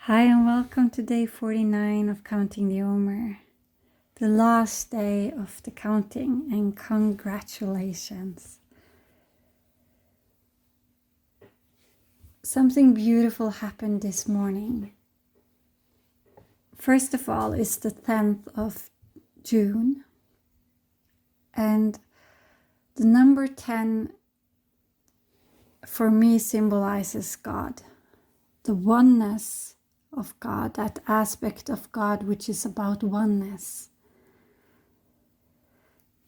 Hi and welcome to day 49 of Counting the Omer, the last day of the counting, and congratulations. Something beautiful happened this morning. First of all, it's the 10th of June, and the number 10 for me symbolizes God, the oneness of God, that aspect of God which is about oneness.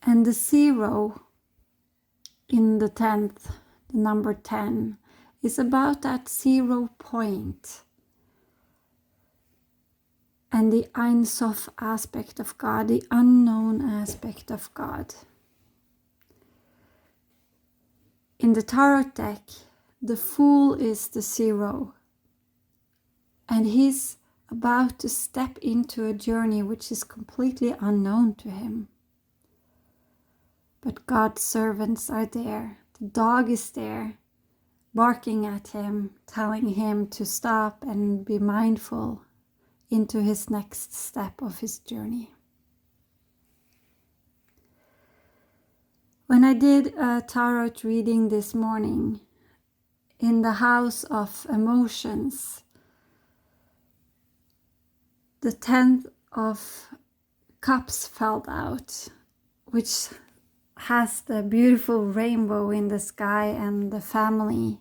And the 0 in the 10th, the number 10, is about that 0 point and the Ein Sof aspect of God, the unknown aspect of God. In the Tarot deck, the Fool is the 0, and he's about to step into a journey which is completely unknown to him. But God's servants are there. The dog is there, barking at him, telling him to stop and be mindful into his next step of his journey. When I did a tarot reading this morning in the house of emotions, the 10th of Cups fell out, which has the beautiful rainbow in the sky and the family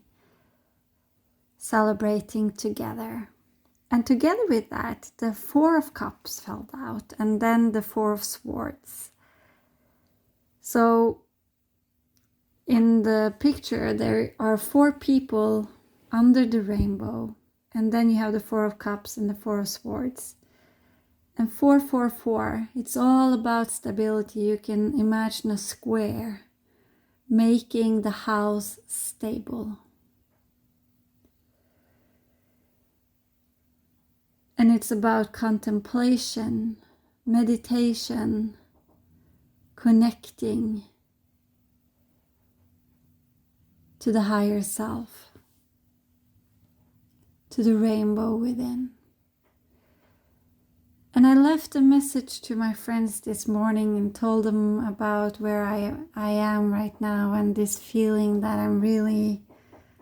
celebrating together. And together with that, the 4 of Cups fell out, and then the 4 of Swords. So in the picture, there are 4 people under the rainbow, and then you have the 4 of Cups and the 4 of Swords. And 444, it's all about stability. You can imagine a square making the house stable. And it's about contemplation, meditation, connecting to the higher self, to the rainbow within. And I left a message to my friends this morning and told them about where I am right now, and this feeling that I'm really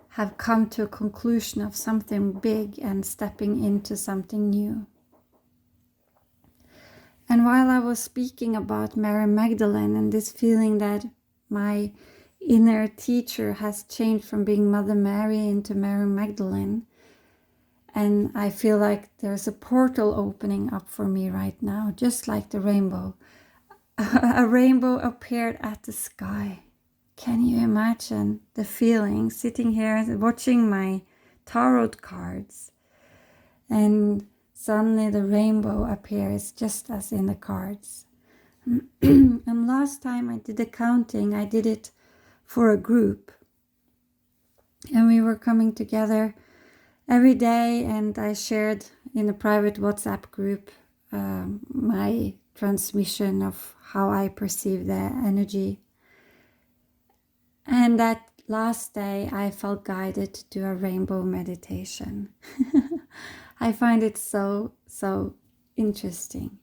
have come to a conclusion of something big and stepping into something new. And while I was speaking about Mary Magdalene and this feeling that my inner teacher has changed from being Mother Mary into Mary Magdalene, and I feel like there's a portal opening up for me right now, just like the rainbow. A rainbow appeared at the sky. Can you imagine the feeling sitting here watching my tarot cards, and suddenly the rainbow appears just as in the cards. And last time I did the counting, I did it for a group, and we were coming together every day, and I shared in a private WhatsApp group my transmission of how I perceive the energy. And that last day I felt guided to do a rainbow meditation. I find it so interesting.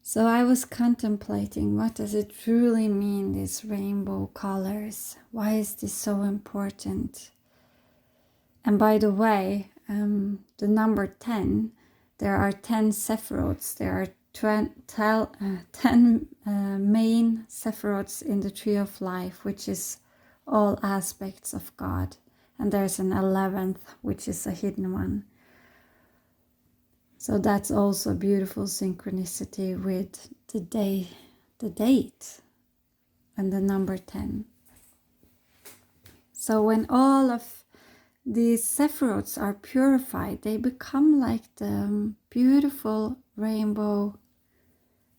So I was contemplating, what does it truly mean, these rainbow colors? Why is this so important? And by the way, the number 10, there are 10 sephirots. There are 10 main sephirots in the Tree of Life, which is all aspects of God. And there's an 11th, which is a hidden one. So that's also a beautiful synchronicity with the date, and the number 10. So when all of these sephirots are purified, they become like the beautiful rainbow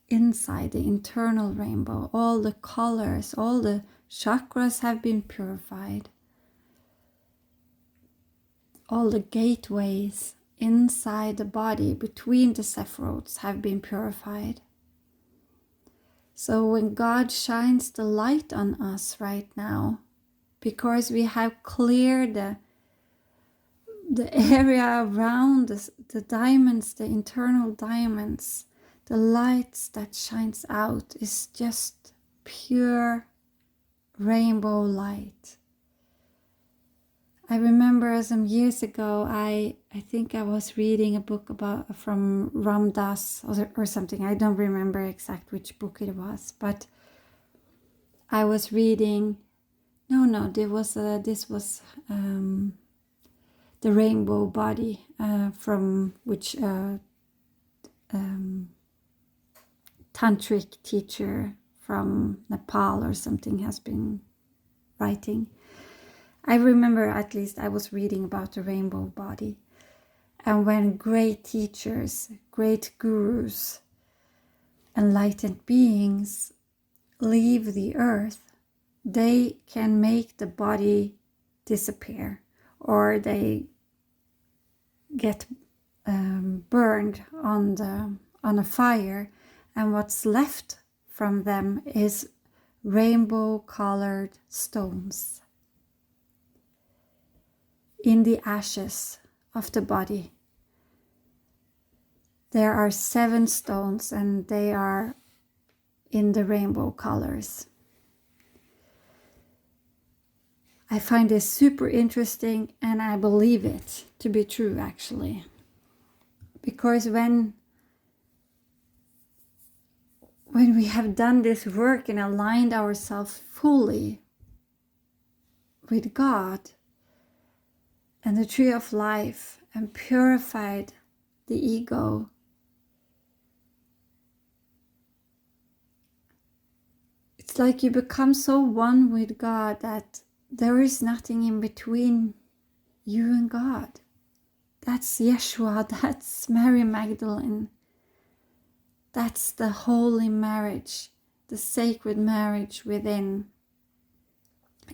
inside, the internal rainbow. All the colors, all the chakras have been purified. All the gateways inside the body between the sephirots have been purified. So when God shines the light on us right now, because we have cleared the area around the diamonds, the internal diamonds, the lights that shines out is just pure rainbow light. I remember some years ago, I think I was reading a book from Ram Dass or something. I don't remember exact which book it was, but I was reading. This was the rainbow body from which tantric teacher from Nepal or something has been writing. I remember, at least I was reading about the rainbow body, and when great teachers, great gurus, enlightened beings leave the earth, they can make the body disappear, or they get burned on a fire, and what's left from them is rainbow colored stones in the ashes of the body. There are 7 stones, and they are in the rainbow colors. I find this super interesting, and I believe it to be true, actually. Because when we have done this work and aligned ourselves fully with God and the tree of life and purified the ego, it's like you become so one with God that there is nothing in between you and God. That's Yeshua, that's Mary Magdalene. That's the holy marriage, the sacred marriage within.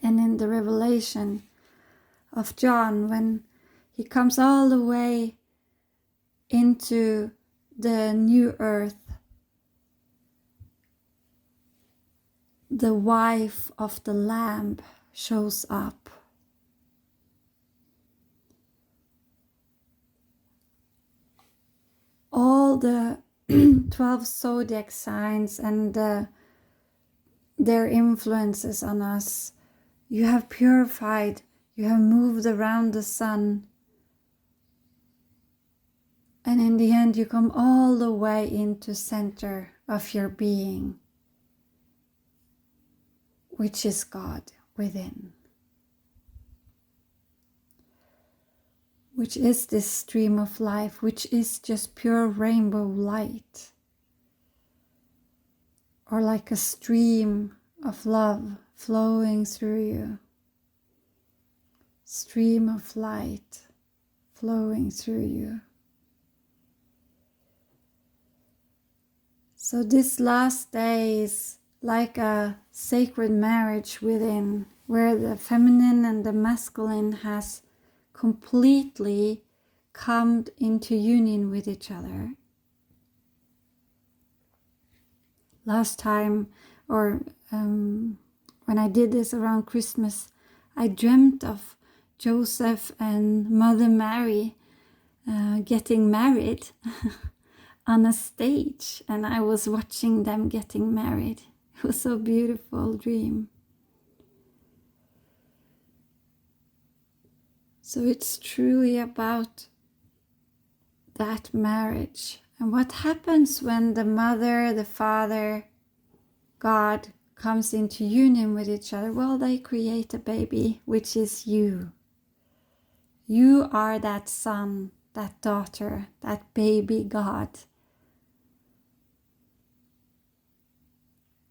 And in the revelation of John, when he comes all the way into the new earth, the wife of the Lamb shows up. All the 12 zodiac signs and their influences on us, you have purified, you have moved around the sun, and in the end you come all the way into center of your being, which is God within, which is this stream of life, which is just pure rainbow light, or like a stream of love flowing through you, stream of light flowing through you. So this last day is like a sacred marriage within, where the feminine and the masculine has completely come into union with each other. Last time, or when I did this around Christmas, I dreamt of Joseph and Mother Mary getting married on a stage, and I was watching them getting married. It was so beautiful dream. So it's truly about that marriage. And what happens when the mother, the father, God comes into union with each other? Well, they create a baby, which is you. You are that son, that daughter, that baby God.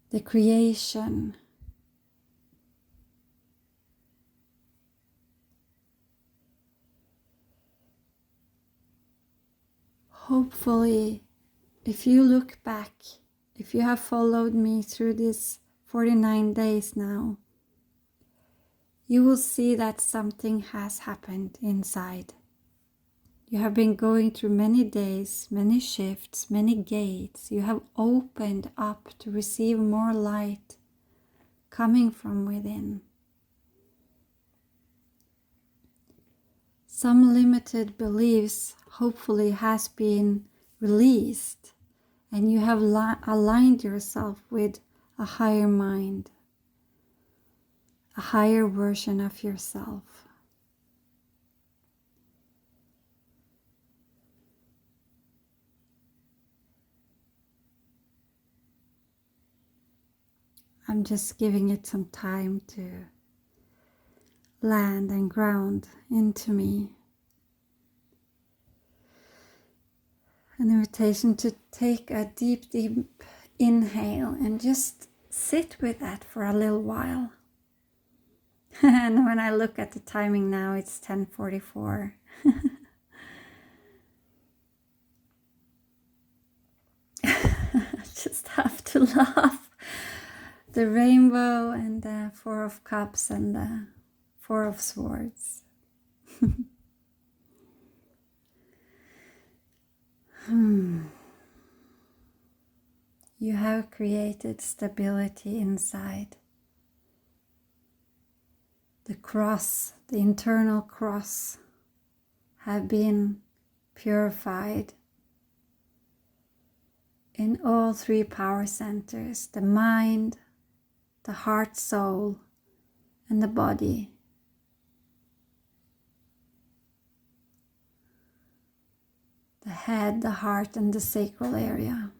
The creation. Hopefully, if you look back, if you have followed me through these 49 days now, you will see that something has happened inside. You have been going through many days, many shifts, many gates. You have opened up to receive more light coming from within. some limited beliefs hopefully has been released, and you have aligned yourself with a higher mind, a higher version of yourself. I'm just giving it some time to land and ground into me. An invitation to take a deep, deep inhale and just sit with that for a little while. And when I look at the timing now, it's 10:44. I just have to laugh. The rainbow and the Four of Cups and the Four of Swords. You have created stability inside. The cross, the internal cross, have been purified in all three power centers: the mind, the heart, soul, and the body. The head, the heart, and the sacral area.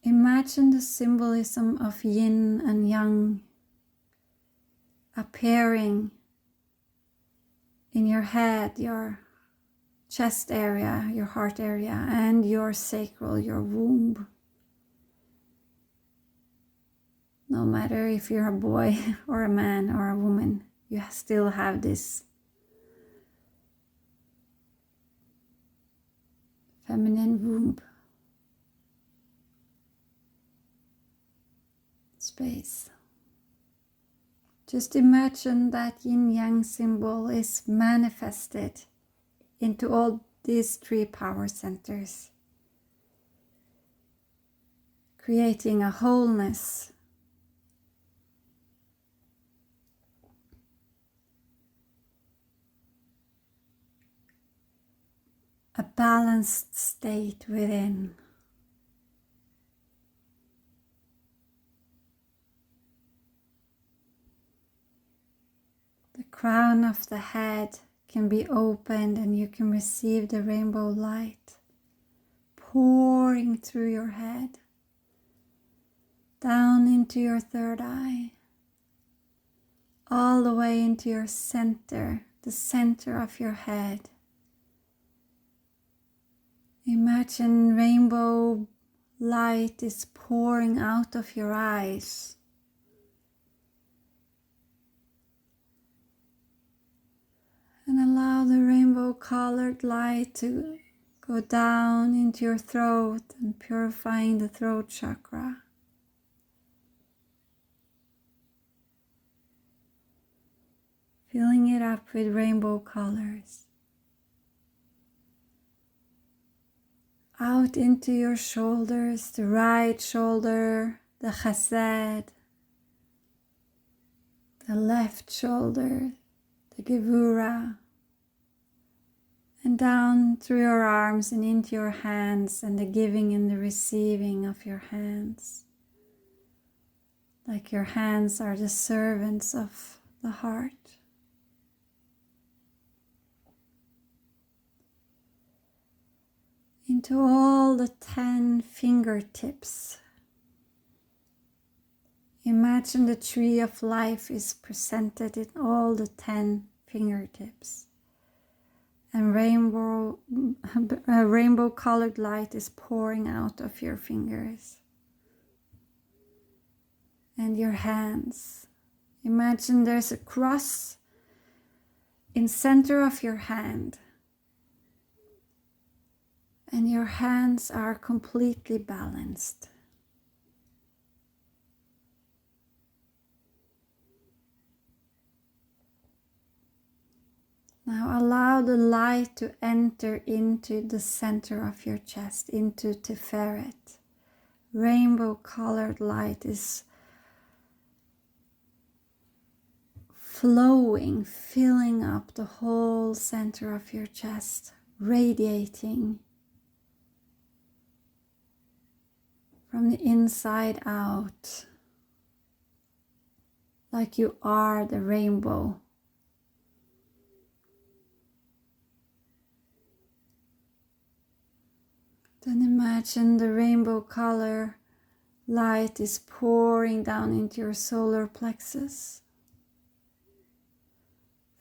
Imagine the symbolism of yin and yang appearing in your head, your chest area, your heart area, and your sacral, your womb. No matter if you're a boy or a man or a woman, you still have this feminine womb space. Just imagine that yin-yang symbol is manifested into all these three power centers, creating a wholeness, a balanced state within. The crown of the head can be opened and you can receive the rainbow light pouring through your head, down into your third eye, all the way into your center, the center of your head. Imagine rainbow light is pouring out of your eyes. And allow the rainbow colored light to go down into your throat and purifying the throat chakra. Filling it up with rainbow colors. Out into your shoulders, the right shoulder, the chesed, the left shoulder, the gevura, and down through your arms and into your hands and the giving and the receiving of your hands. Like your hands are the servants of the heart. Into all the 10 fingertips. Imagine the tree of life is presented in all the 10 fingertips. And rainbow colored light is pouring out of your fingers. And your hands. Imagine there's a cross in center of your hand. And your hands are completely balanced. Now allow the light to enter into the center of your chest, into Tiferet. Rainbow colored light is flowing, filling up the whole center of your chest, radiating from the inside out, like you are the rainbow. Then imagine the rainbow color light is pouring down into your solar plexus,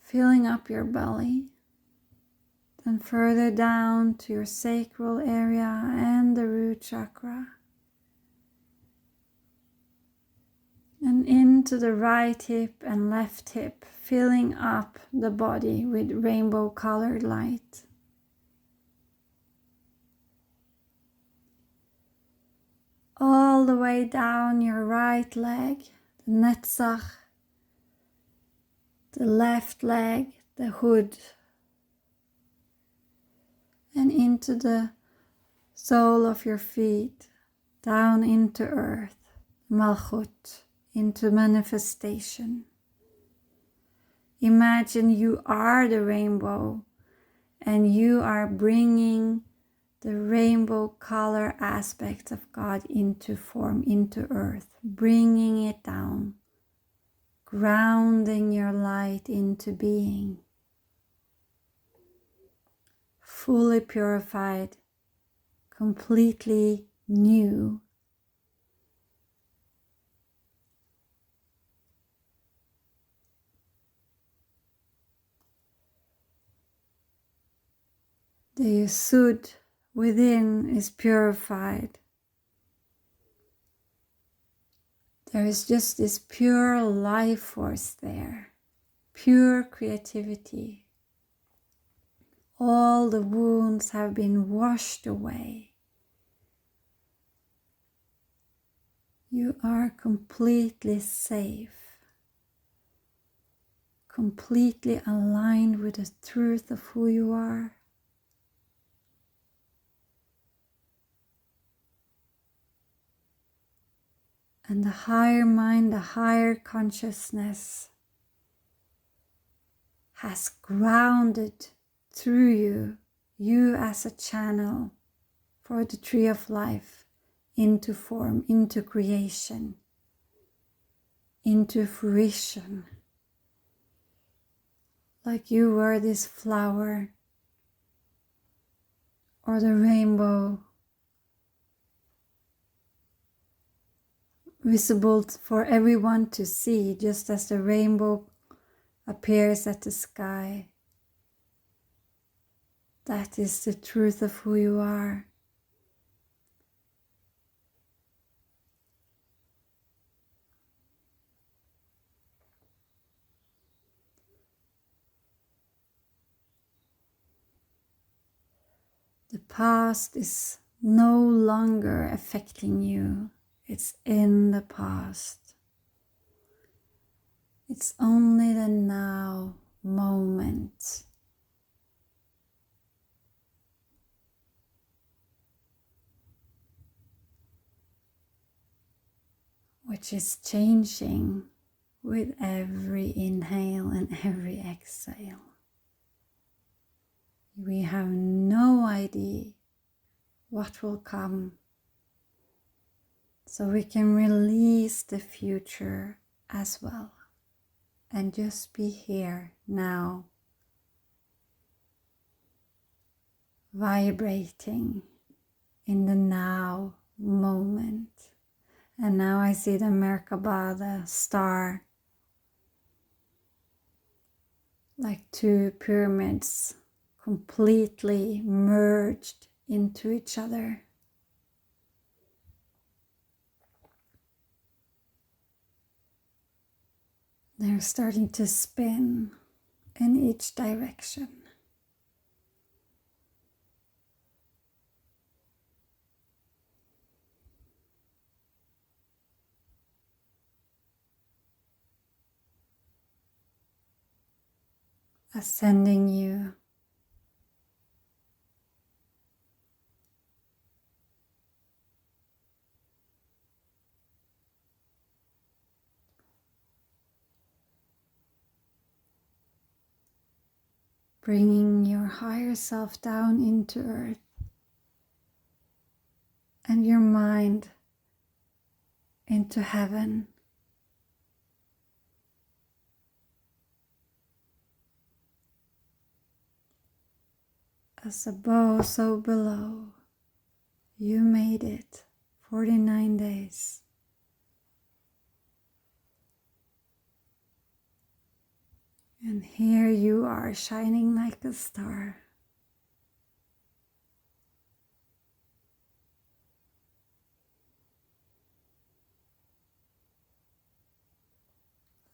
filling up your belly, then further down to your sacral area and the root chakra, and into the right hip and left hip, filling up the body with rainbow colored light. All the way down your right leg, the netzach, the left leg, the hood, and into the sole of your feet, down into earth, Malchut, into manifestation. Imagine you are the rainbow and you are bringing the rainbow color aspect of God into form, into earth, bringing it down, grounding your light into being, fully purified, completely new. The Yesud within is purified. There is just this pure life force there, pure creativity. All the wounds have been washed away. You are completely safe, completely aligned with the truth of who you are. And the higher mind, the higher consciousness has grounded through you as a channel for the tree of life into form, into creation, into fruition. Like you were this flower or the rainbow, visible for everyone to see, just as the rainbow appears at the sky. That is the truth of who you are. The past is no longer affecting you. It's in the past. It's only the now moment. Which is changing with every inhale and every exhale. We have no idea what will come. So we can release the future as well and just be here now, vibrating in the now moment. And now I see the Merkaba, the star, like two pyramids completely merged into each other. They're starting to spin in each direction. Ascending you. bringing your higher self down into earth and your mind into heaven. As above, so below. You made it 49 days. And here you are shining like a star.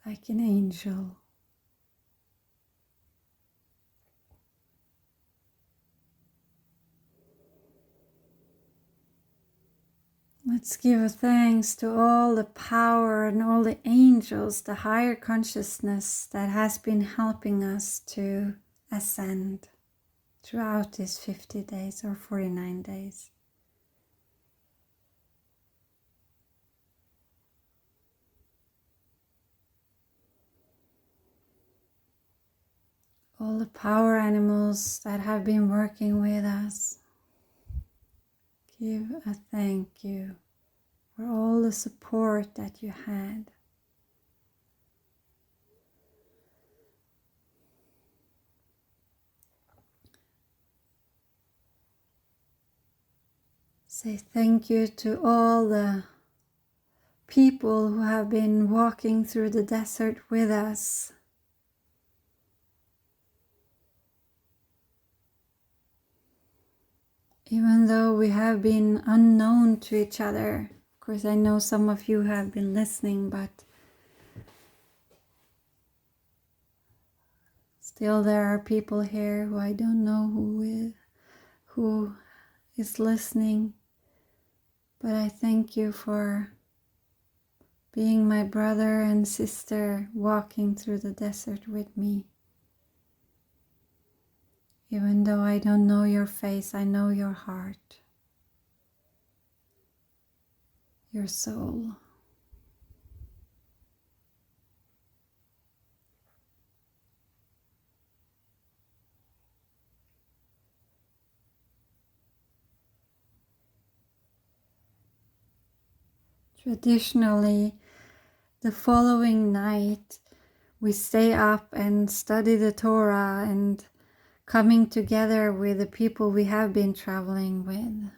Like an angel. Let's give thanks to all the power and all the angels, the higher consciousness that has been helping us to ascend throughout these 50 days or 49 days. All the power animals that have been working with us. Give a thank you for all the support that you had. Say thank you to all the people who have been walking through the desert with us. Even though we have been unknown to each other. Of course, I know some of you have been listening, but still there are people here who I don't know who is listening. But I thank you for being my brother and sister walking through the desert with me. Even though I don't know your face, I know your heart, your soul. Traditionally, the following night, we stay up and study the Torah and coming together with the people we have been traveling with.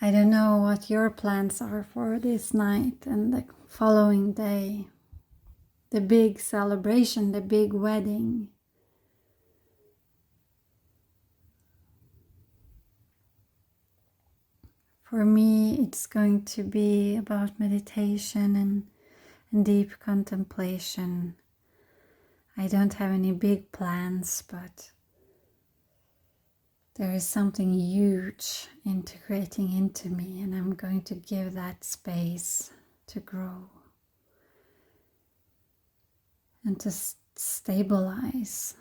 I don't know what your plans are for this night and the following day. The big celebration, the big wedding. For me, it's going to be about meditation and deep contemplation. I don't have any big plans, but there is something huge integrating into me, and I'm going to give that space to grow and to stabilize.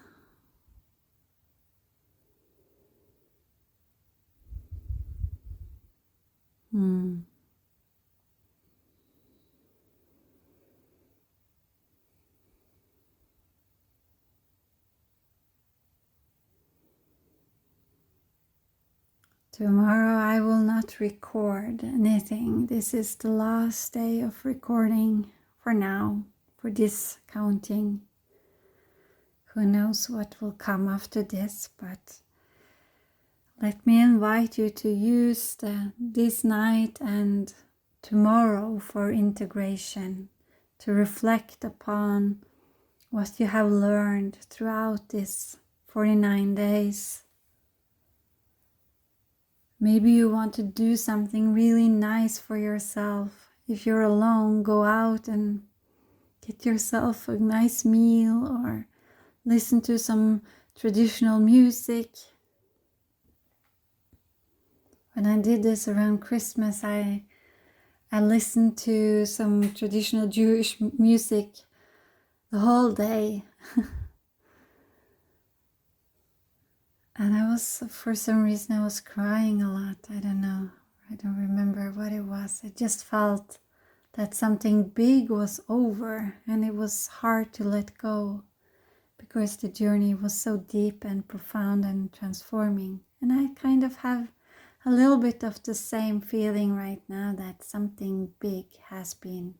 Tomorrow I will not record anything. This is the last day of recording for now, for this counting. Who knows what will come after this, but let me invite you to use this night and tomorrow for integration, to reflect upon what you have learned throughout this 49 days. Maybe you want to do something really nice for yourself. If you're alone, go out and get yourself a nice meal or listen to some traditional music. When I did this around Christmas, I listened to some traditional Jewish music the whole day. And for some reason, I was crying a lot. I don't know. I don't remember what it was. I just felt that something big was over and it was hard to let go because the journey was so deep and profound and transforming. And I kind of have a little bit of the same feeling right now, that something big has been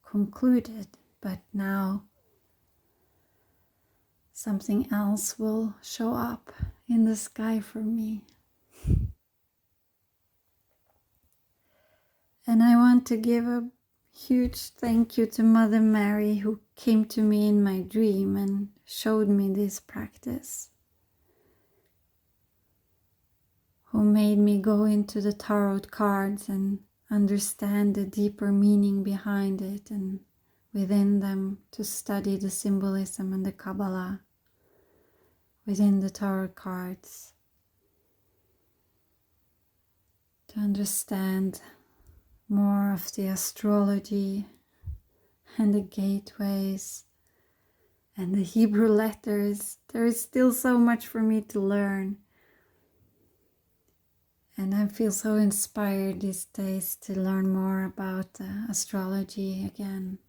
concluded, but now something else will show up in the sky for me. And I want to give a huge thank you to Mother Mary, who came to me in my dream and showed me this practice, who made me go into the tarot cards and understand the deeper meaning behind it, and within them to study the symbolism and the Kabbalah within the tarot cards, to understand more of the astrology and the gateways and the Hebrew letters. There is still so much for me to learn. And I feel so inspired these days to learn more about astrology again.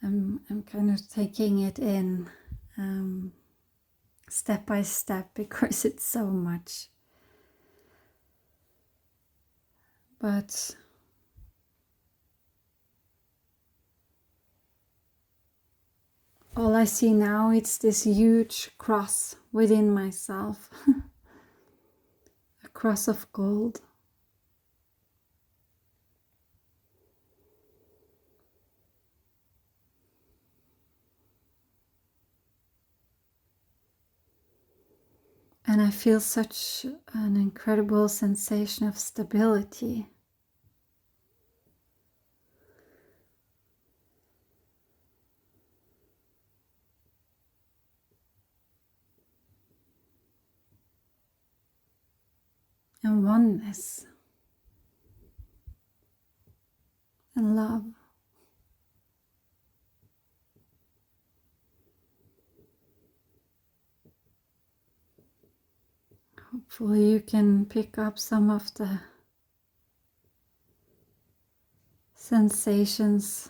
I'm kind of taking it in step by step, because it's so much. But all I see now, it's this huge cross within myself, a cross of gold. And I feel such an incredible sensation of stability. And oneness. And love. Hopefully you can pick up some of the sensations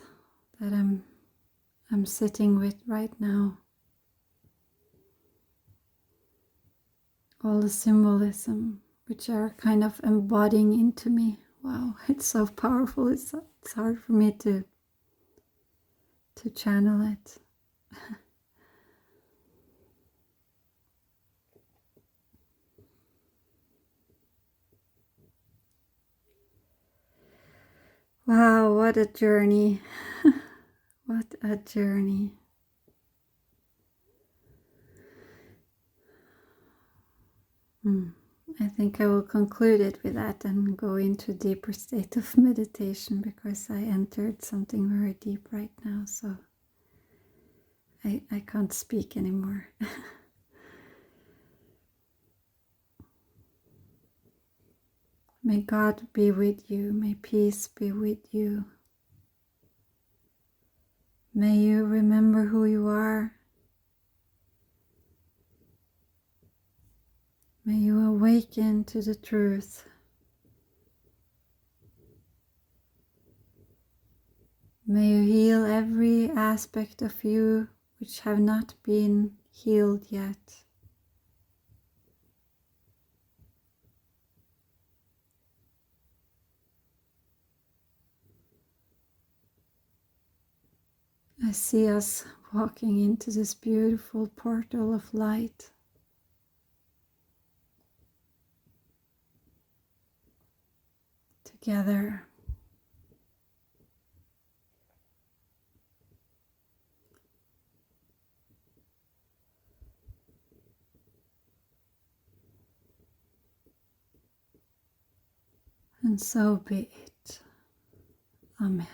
that I'm sitting with right now. All the symbolism which are kind of embodying into me. Wow, it's so powerful. It's hard for me to channel it. Wow, what a journey. What a journey. I think I will conclude it with that and go into a deeper state of meditation, because I entered something very deep right now, so I can't speak anymore. May God be with you. May peace be with you. May you remember who you are. May you awaken to the truth. May you heal every aspect of you which have not been healed yet. I see us walking into this beautiful portal of light. Together. And so be it. Amen.